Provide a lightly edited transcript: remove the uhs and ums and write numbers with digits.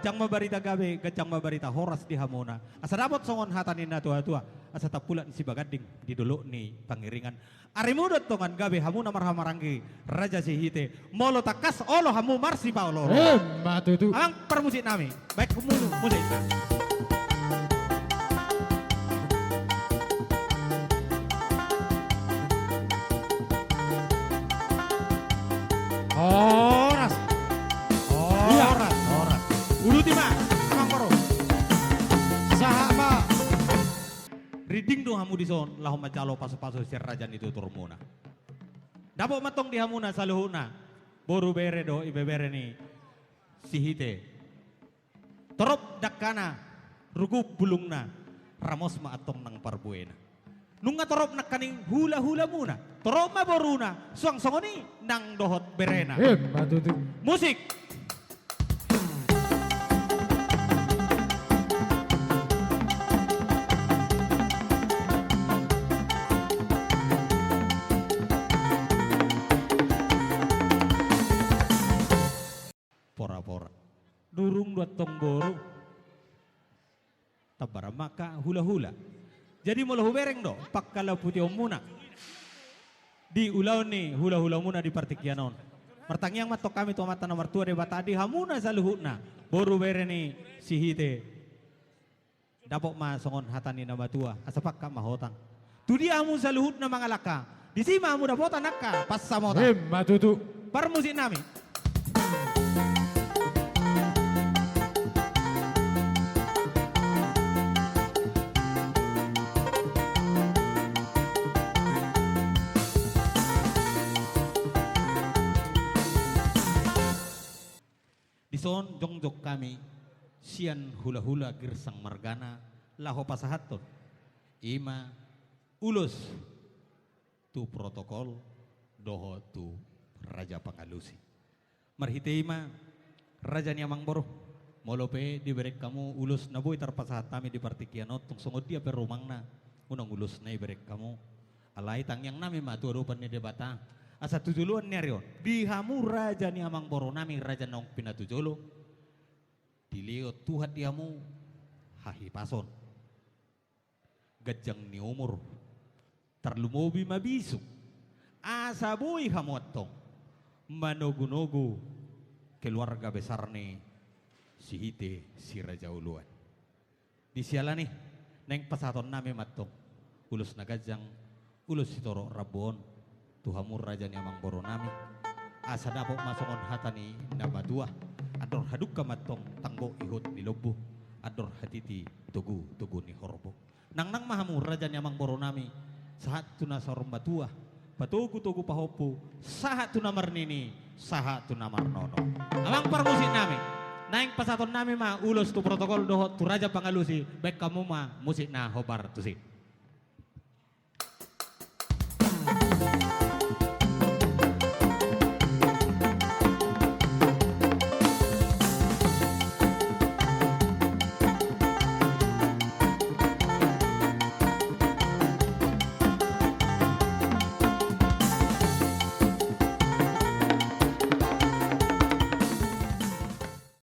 Jang mabarita gabe, gajang mabarita horas di hamona. Asa dapat songon hatanin na tua-tua. Asa tapulan si bagading di dulu ni pangiringan. Arimudot tongan gabe hamuna marhamaranggi. Raja si hite. Molo takas olo hamu marsi paolo. Matutu. Ang permusik nami. Baik kemulu musik. Horas. Horas. Horas. Uruti ma. Amang paro. Sahama. Reading do hamu dison. Lahom macalo paso-paso si rajan itu turmuna. Dapo matong di hamuna sa luhuna. Boru bere do ibebere ni sihite. Torop dakana. Rugup bulungna. Ramos ma atong nang parbuena. Nunga torop na kaning hula-hula muna. Torop ma boruna. Suang-songoni nang dohot berena. Matutu. Musik. Pora-pora. Durung dua tong boru. Tabara maka hula-hula. Jadi mau lahu bereng do, pakkala putih muna. Di ulau ni hula-hula muna di partikianon. Pertangyang matok kami tu mata nomor tua de batadi hamuna sa luhutna. Boru bere ni sihite. Dapok ma songon hatani nama tua, asapak ka mahotang. Tu dia hamu sa luhutna mga laka. Di sima hamu dapotan nakka pas samota. Matutu. Permusik nami. Dison jongjok kami sian hula-hula girsang margana laho pasahaton ima ulus tu protokol doho tu raja pangalusi marhite ima raja ni amang boro molope diberek kamu ulus na boy tarpasahat kami di partikianot tung sungod dia perumang na unang ulus na iberek kamu alay tangyang nami matuarupan ni debata. Asa tujuluan niya riyon. Di hamu raja ni amang boro nami raja naong pinatujulo. Diliot tuhat di hamu hahipason. Gajang ni umur. Tarlumobi mabisok. Asa boy hamu atong. Manogu-nogu. Keluarga besar ni si Hite si Raja Uluan. Di siala nih. Neng pasaton nami matong. Ulus na gajang. Ulus si Toro Rabon. Tuhamur raja ni amang boro nami asa dapok masongon hatani nama dua ador haduk kamatong tanggo ihut ni lobo ador hatiti tugu ni horbo nang mahamur raja ni amang boro nami sahat tuna sorong batua patugu pahopu sahat tuna marnini sahat tuna marnono amang permusik nami naing pasaton nami ma ulos tu protokol dohot tu raja pangalusi baik kamu ma musik na hobar tu si